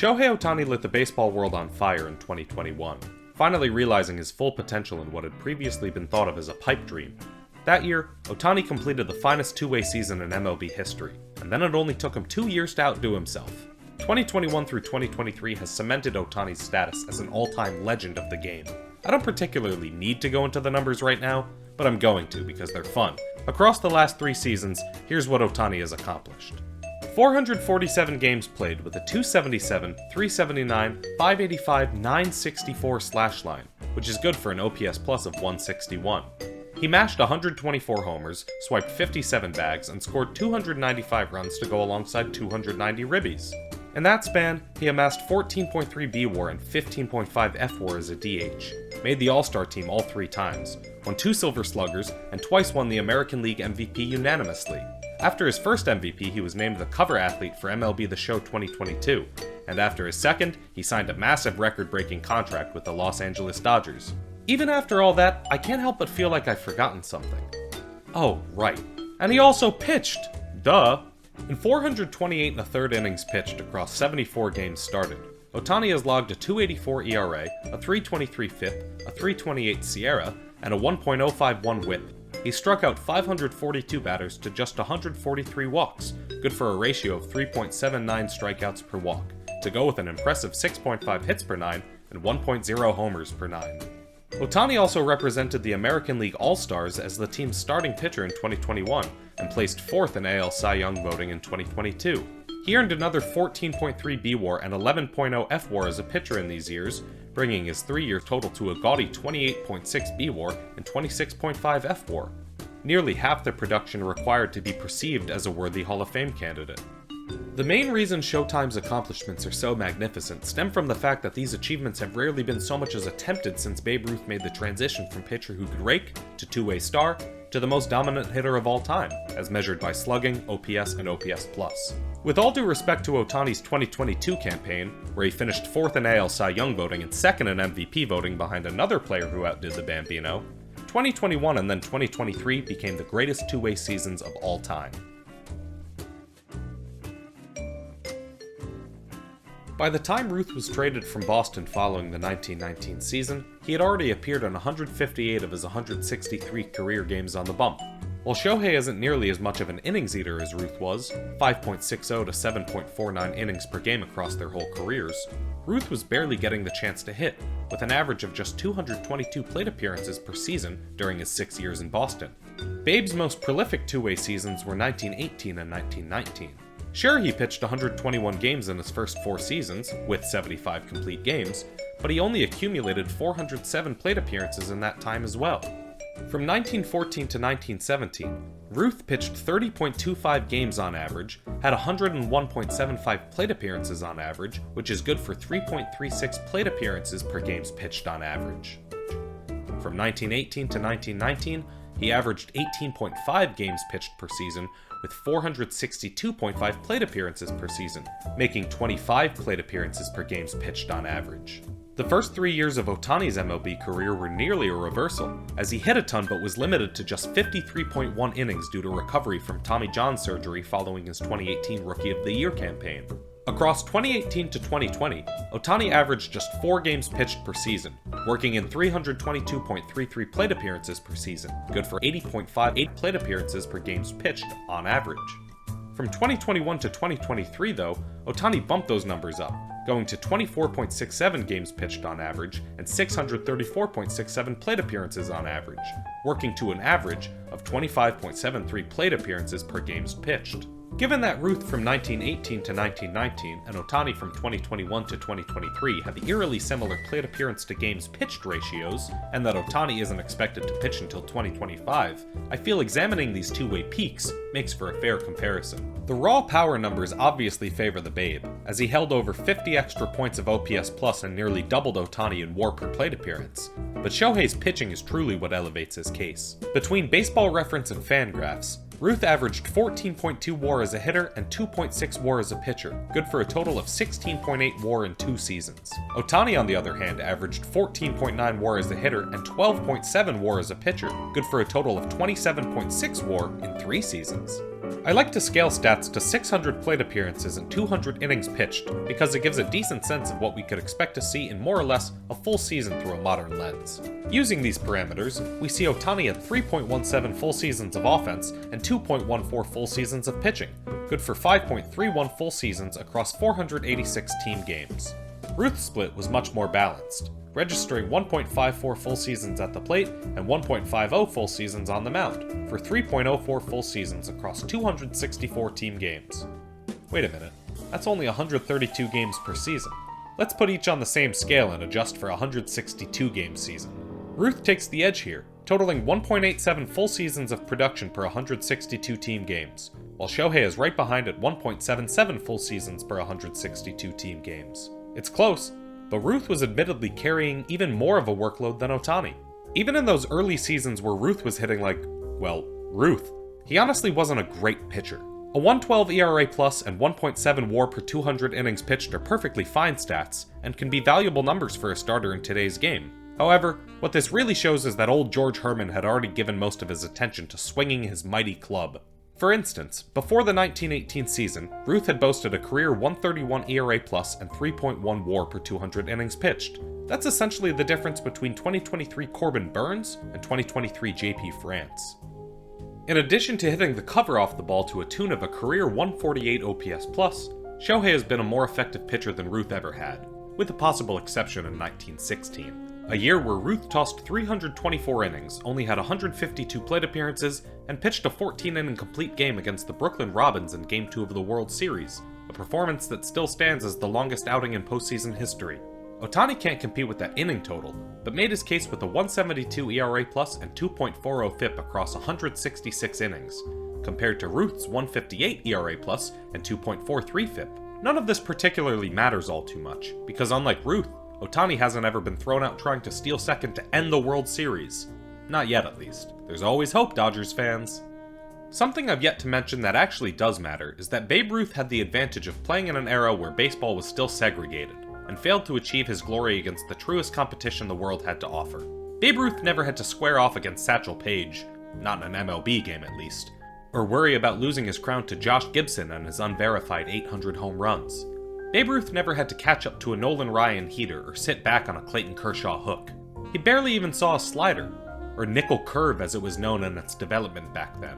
Shohei Ohtani lit the baseball world on fire in 2021, finally realizing his full potential in what had previously been thought of as a pipe dream. That year, Ohtani completed the finest two-way season in MLB history, and then it only took him 2 years to outdo himself. 2021 through 2023 has cemented Ohtani's status as an all-time legend of the game. I don't particularly need to go into the numbers right now, but I'm going to because they're fun. Across the last 3 seasons, here's what Ohtani has accomplished. 447 games played with a 277, 379, 585, 964 slash line, which is good for an OPS plus of 161. He mashed 124 homers, swiped 57 bags, and scored 295 runs to go alongside 290 ribbies. In that span, he amassed 14.3 B-WAR and 15.5 F-WAR as a DH, made the All-Star team all 3 times, won 2 Silver Sluggers, and twice won the American League MVP unanimously. After his first MVP, he was named the cover athlete for MLB The Show 2022, and after his second, he signed a massive record-breaking contract with the Los Angeles Dodgers. Even after all that, I can't help but feel like I've forgotten something. Oh, right. And he also pitched! Duh! In 428 1/3 innings pitched across 74 games started, Ohtani has logged a 2.84 ERA, a 3.23 FIP, a 3.28 SIERA, and a 1.051 WHIP. He struck out 542 batters to just 143 walks, good for a ratio of 3.79 strikeouts per walk, to go with an impressive 6.5 hits per 9 and 1.0 homers per 9. Ohtani also represented the American League All-Stars as the team's starting pitcher in 2021, and placed 4th in AL Cy Young voting in 2022. He earned another 14.3 B-WAR and 11.0 F-WAR as a pitcher in these years, bringing his 3-year total to a gaudy 28.6 B-WAR and 26.5 F-WAR, nearly half the production required to be perceived as a worthy Hall of Fame candidate. The main reason Showtime's accomplishments are so magnificent stem from the fact that these achievements have rarely been so much as attempted since Babe Ruth made the transition from pitcher who could rake to two-way star to the most dominant hitter of all time, as measured by slugging, OPS, and OPS+. With all due respect to Ohtani's 2022 campaign, where he finished 4th in AL Cy Young voting and 2nd in MVP voting behind another player who outdid the Bambino, 2021 and then 2023 became the greatest two-way seasons of all time. By the time Ruth was traded from Boston following the 1919 season, he had already appeared in 158 of his 163 career games on the bump. While Shohei isn't nearly as much of an innings eater as Ruth was, 5.60 to 7.49 innings per game across their whole careers, Ruth was barely getting the chance to hit, with an average of just 222 plate appearances per season during his 6 years in Boston. Babe's most prolific two-way seasons were 1918 and 1919. Sure, he pitched 121 games in his first 4 seasons, with 75 complete games, but he only accumulated 407 plate appearances in that time as well. From 1914 to 1917, Ruth pitched 30.25 games on average, had 101.75 plate appearances on average, which is good for 3.36 plate appearances per games pitched on average. From 1918 to 1919, he averaged 18.5 games pitched per season, with 462.5 plate appearances per season, making 25 plate appearances per games pitched on average. The first 3 years of Ohtani's MLB career were nearly a reversal, as he hit a ton but was limited to just 53.1 innings due to recovery from Tommy John surgery following his 2018 Rookie of the Year campaign. Across 2018 to 2020, Ohtani averaged just 4 games pitched per season, working in 322.33 plate appearances per season, good for 80.58 plate appearances per games pitched on average. From 2021 to 2023 though, Ohtani bumped those numbers up, going to 24.67 games pitched on average and 634.67 plate appearances on average, working to an average of 25.73 plate appearances per games pitched. Given that Ruth from 1918 to 1919 and Ohtani from 2021 to 2023 have eerily similar plate appearance to games pitched ratios, and that Ohtani isn't expected to pitch until 2025, I feel examining these two-way peaks makes for a fair comparison. The raw power numbers obviously favor the Babe, as he held over 50 extra points of OPS plus and nearly doubled Ohtani in WAR per plate appearance, but Shohei's pitching is truly what elevates his case. Between Baseball Reference and Fangraphs, Ruth averaged 14.2 WAR as a hitter and 2.6 WAR as a pitcher, good for a total of 16.8 WAR in 2 seasons. Ohtani, on the other hand, averaged 14.9 WAR as a hitter and 12.7 WAR as a pitcher, good for a total of 27.6 WAR in 3 seasons. I like to scale stats to 600 plate appearances and 200 innings pitched because it gives a decent sense of what we could expect to see in more or less a full season through a modern lens. Using these parameters, we see Ohtani at 3.17 full seasons of offense and 2.14 full seasons of pitching, good for 5.31 full seasons across 486 team games. Ruth's split was much more balanced, registering 1.54 full seasons at the plate and 1.50 full seasons on the mound, for 3.04 full seasons across 264 team games. Wait a minute, that's only 132 games per season. Let's put each on the same scale and adjust for a 162 game season. Ruth takes the edge here, totaling 1.87 full seasons of production per 162 team games, while Shohei is right behind at 1.77 full seasons per 162 team games. It's close, but Ruth was admittedly carrying even more of a workload than Ohtani. Even in those early seasons where Ruth was hitting like, well, Ruth, he honestly wasn't a great pitcher. A 1.12 ERA plus and 1.7 WAR per 200 innings pitched are perfectly fine stats, and can be valuable numbers for a starter in today's game. However, what this really shows is that old George Herman had already given most of his attention to swinging his mighty club. For instance, before the 1918 season, Ruth had boasted a career 131 ERA plus and 3.1 WAR per 200 innings pitched. That's essentially the difference between 2023 Corbin Burns and 2023 JP France. In addition to hitting the cover off the ball to a tune of a career 148 OPS plus, Shohei has been a more effective pitcher than Ruth ever had, with a possible exception in 1916. A year where Ruth tossed 324 innings, only had 152 plate appearances, and pitched a 14-inning complete game against the Brooklyn Robins in Game 2 of the World Series, a performance that still stands as the longest outing in postseason history. Ohtani can't compete with that inning total, but made his case with a 1.72 ERA plus and 2.40 FIP across 166 innings, compared to Ruth's 1.58 ERA plus and 2.43 FIP. None of this particularly matters all too much, because unlike Ruth, Ohtani hasn't ever been thrown out trying to steal second to end the World Series. Not yet, at least. There's always hope, Dodgers fans. Something I've yet to mention that actually does matter is that Babe Ruth had the advantage of playing in an era where baseball was still segregated, and failed to achieve his glory against the truest competition the world had to offer. Babe Ruth never had to square off against Satchel Paige, not in an MLB game at least, or worry about losing his crown to Josh Gibson and his unverified 800 home runs. Babe Ruth never had to catch up to a Nolan Ryan heater or sit back on a Clayton Kershaw hook. He barely even saw a slider, or nickel curve as it was known in its development back then,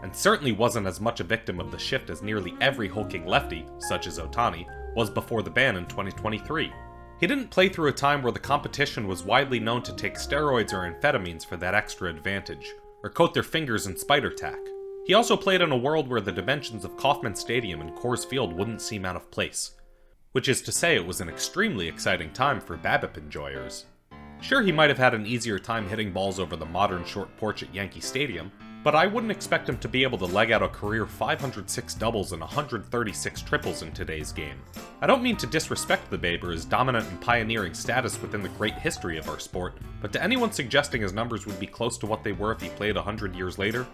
and certainly wasn't as much a victim of the shift as nearly every hulking lefty, such as Ohtani, was before the ban in 2023. He didn't play through a time where the competition was widely known to take steroids or amphetamines for that extra advantage, or coat their fingers in spider tack. He also played in a world where the dimensions of Kauffman Stadium and Coors Field wouldn't seem out of place. Which is to say it was an extremely exciting time for BABIP enjoyers. Sure, he might have had an easier time hitting balls over the modern short porch at Yankee Stadium, but I wouldn't expect him to be able to leg out a career 506 doubles and 136 triples in today's game. I don't mean to disrespect the Babe or his dominant and pioneering status within the great history of our sport, but to anyone suggesting his numbers would be close to what they were if he played 100 years later,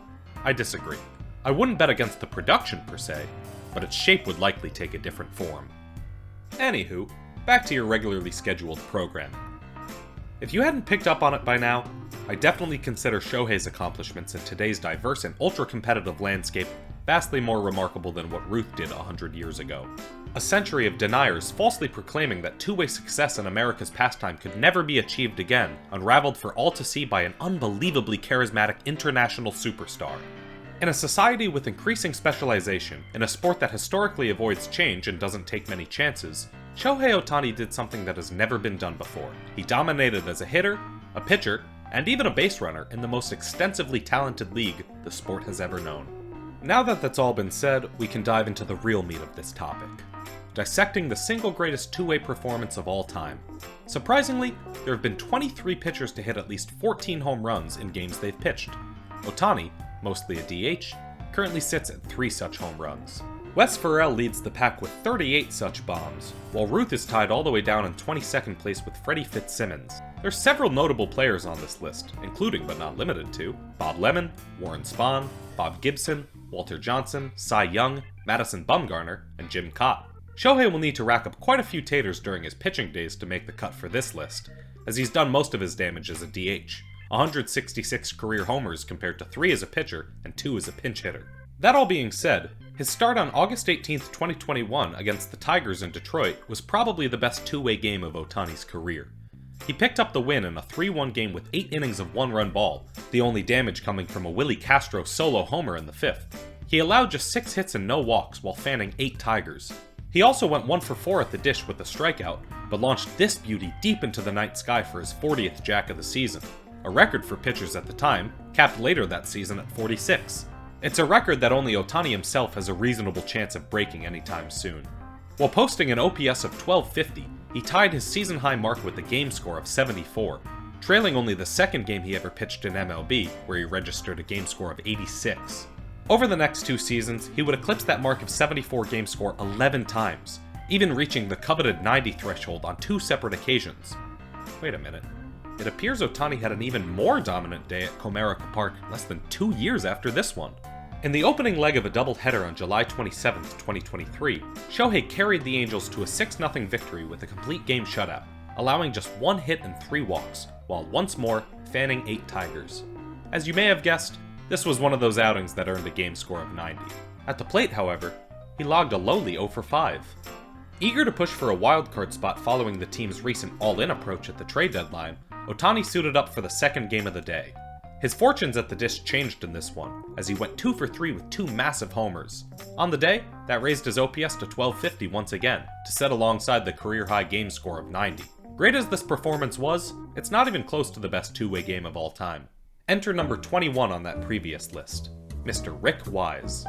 I disagree. I wouldn't bet against the production per se, but its shape would likely take a different form. Anywho, back to your regularly scheduled programming. If you hadn't picked up on it by now, I definitely consider Shohei's accomplishments in today's diverse and ultra-competitive landscape vastly more remarkable than what Ruth did 100 years ago. A century of deniers falsely proclaiming that two-way success in America's pastime could never be achieved again, unraveled for all to see by an unbelievably charismatic international superstar. In a society with increasing specialization, in a sport that historically avoids change and doesn't take many chances, Shohei Ohtani did something that has never been done before. He dominated as a hitter, a pitcher, and even a base runner in the most extensively talented league the sport has ever known. Now that that's all been said, we can dive into the real meat of this topic. Dissecting the single greatest two-way performance of all time. Surprisingly, there have been 23 pitchers to hit at least 14 home runs in games they've pitched. Ohtani, mostly a DH, currently sits at 3 such home runs. Wes Farrell leads the pack with 38 such bombs, while Ruth is tied all the way down in 22nd place with Freddie Fitzsimmons. There's several notable players on this list, including but not limited to Bob Lemon, Warren Spahn, Bob Gibson, Walter Johnson, Cy Young, Madison Bumgarner, and Jim Cott. Shohei will need to rack up quite a few taters during his pitching days to make the cut for this list, as he's done most of his damage as a DH, 166 career homers compared to 3 as a pitcher and 2 as a pinch hitter. That all being said, his start on August 18, 2021 against the Tigers in Detroit was probably the best two-way game of Ohtani's career. He picked up the win in a 3-1 game with 8 innings of one-run ball, the only damage coming from a Willie Castro solo homer in the 5th. He allowed just 6 hits and no walks while fanning 8 Tigers. He also went 1 for 4 at the dish with a strikeout, but launched this beauty deep into the night sky for his 40th jack of the season, a record for pitchers at the time, capped later that season at 46. It's a record that only Ohtani himself has a reasonable chance of breaking anytime soon. While posting an OPS of 1250, he tied his season-high mark with a game score of 74, trailing only the second game he ever pitched in MLB, where he registered a game score of 86. Over the next 2 seasons, he would eclipse that mark of 74 game score 11 times, even reaching the coveted 90 threshold on 2 separate occasions. Wait a minute. It appears Ohtani had an even more dominant day at Comerica Park less than 2 years after this one. In the opening leg of a doubleheader on July 27, 2023, Shohei carried the Angels to a 6-0 victory with a complete game shutout, allowing just 1 hit and 3 walks, while once more fanning 8 Tigers. As you may have guessed, this was one of those outings that earned a game score of 90. At the plate, however, he logged a lowly 0 for 5. Eager to push for a wildcard spot following the team's recent all-in approach at the trade deadline, Ohtani suited up for the second game of the day. His fortunes at the dish changed in this one, as he went 2 for 3 with 2 massive homers. On the day, that raised his OPS to 1250 once again, to set alongside the career-high game score of 90. Great as this performance was, it's not even close to the best two-way game of all time. Enter number 21 on that previous list, Mr. Rick Wise.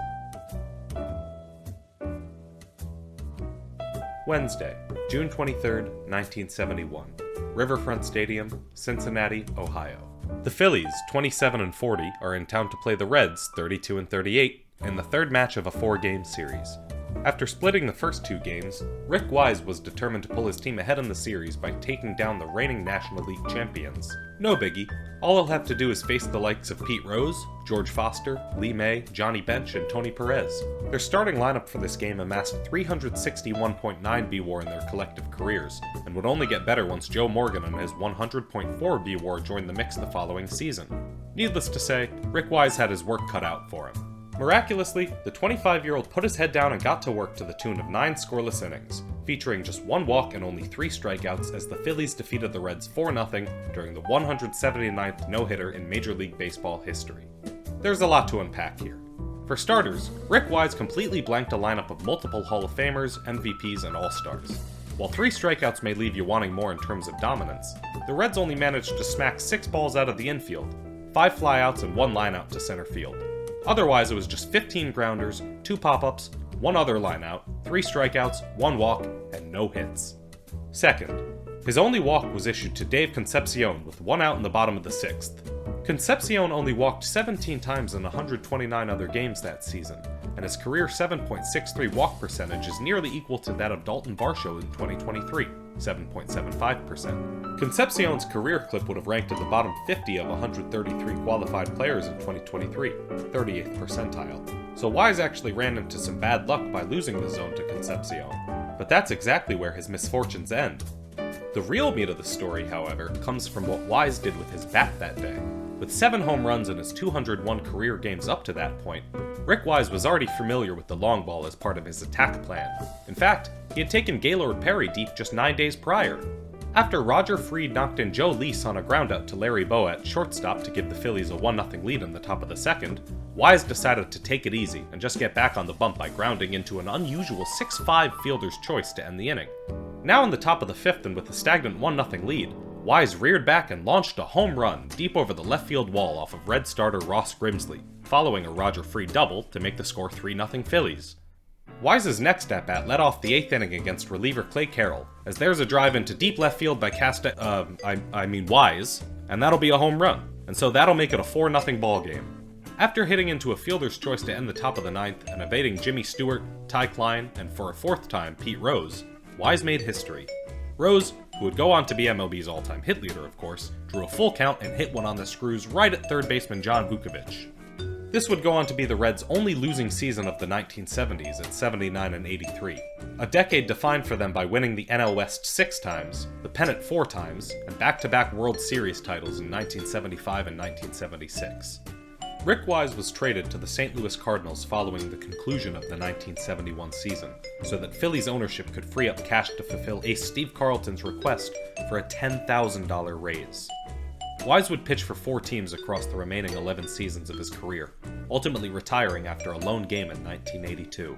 Wednesday, June 23, 1971. Riverfront Stadium, Cincinnati, Ohio. The Phillies, 27-40, are in town to play the Reds, 32-38, in the third match of a 4-game series. After splitting the first 2 games, Rick Wise was determined to pull his team ahead in the series by taking down the reigning National League champions. No biggie, all he'll have to do is face the likes of Pete Rose, George Foster, Lee May, Johnny Bench, and Tony Perez. Their starting lineup for this game amassed 361.9 BWAR in their collective careers, and would only get better once Joe Morgan and his 100.4 BWAR joined the mix the following season. Needless to say, Rick Wise had his work cut out for him. Miraculously, the 25-year-old put his head down and got to work to the tune of 9 scoreless innings, featuring just 1 walk and only 3 strikeouts as the Phillies defeated the Reds 4-0 during the 179th no-hitter in Major League Baseball history. There's a lot to unpack here. For starters, Rick Wise completely blanked a lineup of multiple Hall of Famers, MVPs, and All-Stars. While 3 strikeouts may leave you wanting more in terms of dominance, the Reds only managed to smack 6 balls out of the infield, 5 flyouts and 1 lineout to center field. Otherwise, it was just 15 grounders, 2 pop-ups, 1 other lineout, 3 strikeouts, 1 walk, and no hits. Second, his only walk was issued to Dave Concepcion with 1 out in the bottom of the 6th. Concepcion only walked 17 times in 129 other games that season, and his career 7.63 walk percentage is nearly equal to that of Dalton Varsho in 2023, 7.75%. Concepcion's career clip would have ranked at the bottom 50 of 133 qualified players in 2023, 38th percentile. So Wise actually ran into some bad luck by losing the zone to Concepcion, but that's exactly where his misfortunes end. The real meat of the story, however, comes from what Wise did with his bat that day. With 7 home runs in his 201 career games up to that point, Rick Wise was already familiar with the long ball as part of his attack plan. In fact, he had taken Gaylord Perry deep just 9 days prior. After Roger Freed knocked in Joe Lease on a groundout to Larry Bowa at shortstop to give the Phillies a 1-0 lead in the top of the second, Wise decided to take it easy and just get back on the bump by grounding into an unusual 6-5 fielder's choice to end the inning. Now in the top of the 5th and with a stagnant 1-0 lead, Wise reared back and launched a home run deep over the left field wall off of Red starter Ross Grimsley, following a Roger Freed double to make the score 3-0 Phillies. Wise's next at-bat led off the 8th inning against reliever Clay Carroll, as there's a drive into deep left field by Wise, and that'll be a home run, and so that'll make it a 4-0 ball game. After hitting into a fielder's choice to end the top of the 9th and evading Jimmy Stewart, Ty Klein, and for a 4th time Pete Rose, Wise made history. Rose, who would go on to be MLB's all-time hit leader of course, drew a full count and hit one on the screws right at third baseman John Vukovich. This would go on to be the Reds' only losing season of the 1970s at 79 and 83, a decade defined for them by winning the NL West 6 times, the pennant 4 times, and back-to-back World Series titles in 1975 and 1976. Rick Wise was traded to the St. Louis Cardinals following the conclusion of the 1971 season, so that Phillies ownership could free up cash to fulfill ace Steve Carlton's request for a $10,000 raise. Wise would pitch for 4 teams across the remaining 11 seasons of his career, ultimately retiring after a lone game in 1982.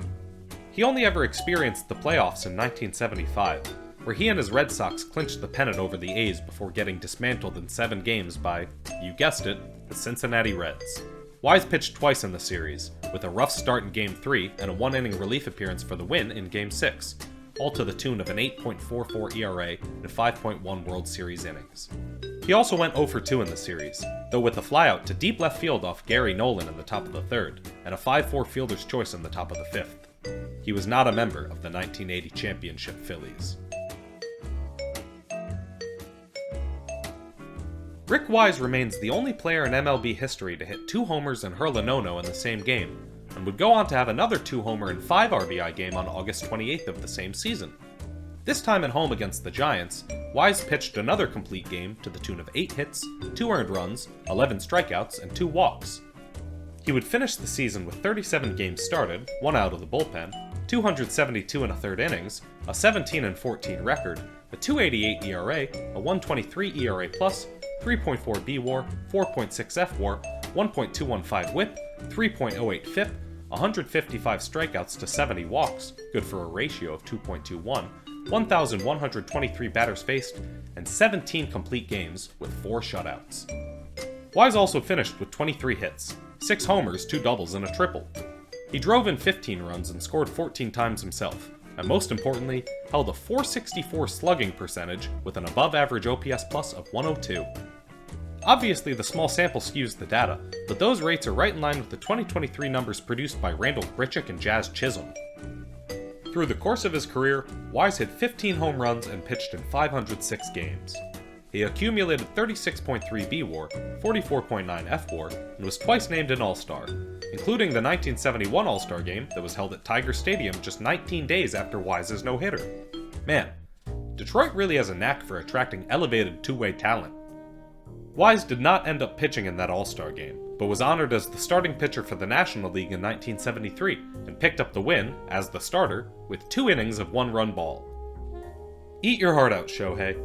He only ever experienced the playoffs in 1975, where he and his Red Sox clinched the pennant over the A's before getting dismantled in 7 games by, you guessed it, the Cincinnati Reds. Wise pitched twice in the series, with a rough start in Game 3 and a 1-inning relief appearance for the win in Game 6, all to the tune of an 8.44 ERA and 5.1 World Series innings. He also went 0 for 2 in the series, though with a flyout to deep left field off Gary Nolan in the top of the 3rd, and a 5-4 fielder's choice in the top of the 5th. He was not a member of the 1980 championship Phillies. Rick Wise remains the only player in MLB history to hit 2 homers and hurl a no-no in the same game, and would go on to have another 2-homer and 5 RBI game on August 28th of the same season. This time at home against the Giants, Wise pitched another complete game to the tune of 8 hits, 2 earned runs, 11 strikeouts, and 2 walks. He would finish the season with 37 games started, 1 out of the bullpen, 272 1/3 innings, a 17-14 record, a 2.88 ERA, a 1.23 ERA+, 3.4 B-WAR, 4.6 F-WAR, 1.215 WHIP, 3.08 FIP, 155 strikeouts to 70 walks, good for a ratio of 2.21, 1,123 batters faced, and 17 complete games with 4 shutouts. Wise also finished with 23 hits, 6 homers, 2 doubles, and a triple. He drove in 15 runs and scored 14 times himself, and most importantly, held a .464 slugging percentage with an above-average OPS plus of 102. Obviously, the small sample skews the data, but those rates are right in line with the 2023 numbers produced by Randall Grichuk and Jazz Chisholm. Through the course of his career, Wise hit 15 home runs and pitched in 506 games. He accumulated 36.3 B-WAR, 44.9 F-WAR, and was twice named an All-Star, including the 1971 All-Star Game that was held at Tiger Stadium just 19 days after Wise's no-hitter. Man, Detroit really has a knack for attracting elevated two-way talent. Wise did not end up pitching in that All-Star Game, but was honored as the starting pitcher for the National League in 1973, and picked up the win, as the starter, with 2 innings of 1-run ball. Eat your heart out, Shohei.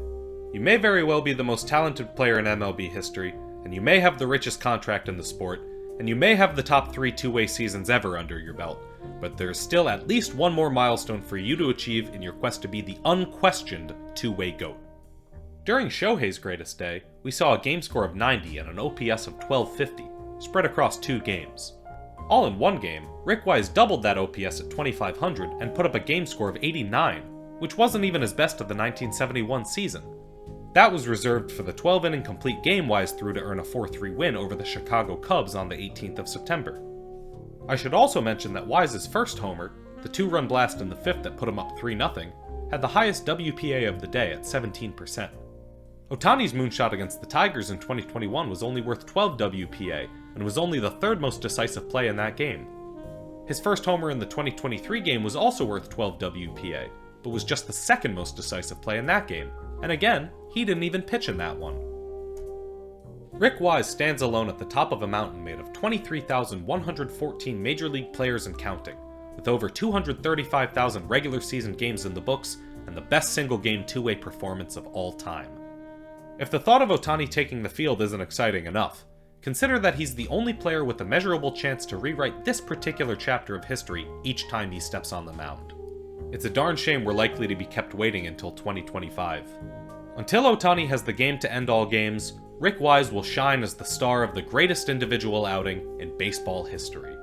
You may very well be the most talented player in MLB history, and you may have the richest contract in the sport, and you may have the top 3 two-way seasons ever under your belt, but there's still at least one more milestone for you to achieve in your quest to be the unquestioned two-way GOAT. During Shohei's greatest day, we saw a game score of 90 and an OPS of 1250, spread across 2 games. All in one game, Rick Wise doubled that OPS at 2500 and put up a game score of 89, which wasn't even his best of the 1971 season. That was reserved for the 12-inning complete game Wise threw to earn a 4-3 win over the Chicago Cubs on the 18th of September. I should also mention that Wise's first homer, the 2-run blast in the 5th that put him up 3-0, had the highest WPA of the day at 17%. Ohtani's moonshot against the Tigers in 2021 was only worth 12 WPA, and was only the 3rd most decisive play in that game. His first homer in the 2023 game was also worth 12 WPA, but was just the 2nd most decisive play in that game, and again, he didn't even pitch in that one. Rick Wise stands alone at the top of a mountain made of 23,114 Major League players and counting, with over 235,000 regular season games in the books, and the best single-game two-way performance of all time. If the thought of Ohtani taking the field isn't exciting enough, consider that he's the only player with a measurable chance to rewrite this particular chapter of history each time he steps on the mound. It's a darn shame we're likely to be kept waiting until 2025. Until Ohtani has the game to end all games, Rick Wise will shine as the star of the greatest individual outing in baseball history.